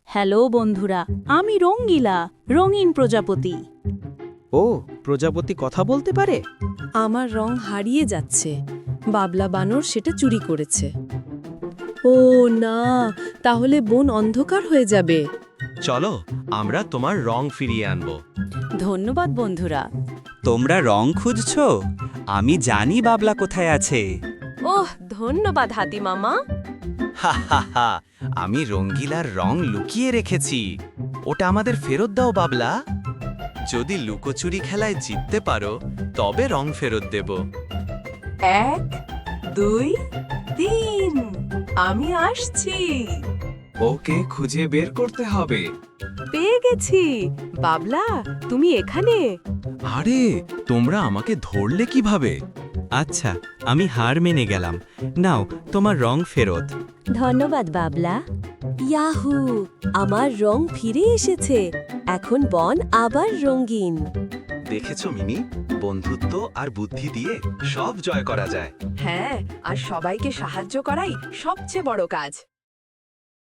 Hello বন্ধুরা, আমি রঙ্গিলা, রঙিন প্রজাপতি। ও প্রজাপতি কথা বলতে পারে? আমার রং হারিয়ে যাচ্ছে। বাবলা বানর সেটা চুরি করেছে। ও না, তাহলে বন অন্ধকার হয়ে যাবে। চলো আমরা তোমার রং ফিরিয়ে আনবো। ধন্যবাদ বন্ধুরা। তোমরা রং খুঁজছো? আমি জানি বাবলা কোথায় আছে। ওহ, ধন্যবাদ হাতি মামা। হা হা হা, আমি রঙ্গিলার রং লুকিয়ে রেখেছি। ওটা আমাদের ফেরত দাও বাবলা। যদি লুকোচুরি খেলায় জিততে পারো তবে রং ফেরত দেব। 1, 2, 3, আমি আসছি। ওকে খুঁজে বের করতে হবে। পেয়ে গেছি। বাবলা, তুমি এখানে? আরে তোমরা আমাকে ধরলে কিভাবে? আচ্ছা, আমি হার মেনে গেলাম। নাও তোমার রং ফেরত। ধন্যবাদ বাবলা। ইয়াহু, আমার রং ফিরে এসেছে। এখন বন আবার রঙিন। দেখেছো মিনি, বন্ধুত্ব আর বুদ্ধি দিয়ে সব জয় করা যায়। হ্যাঁ, আর সবাইকে সাহায্য করাই সবচেয়ে বড় কাজ।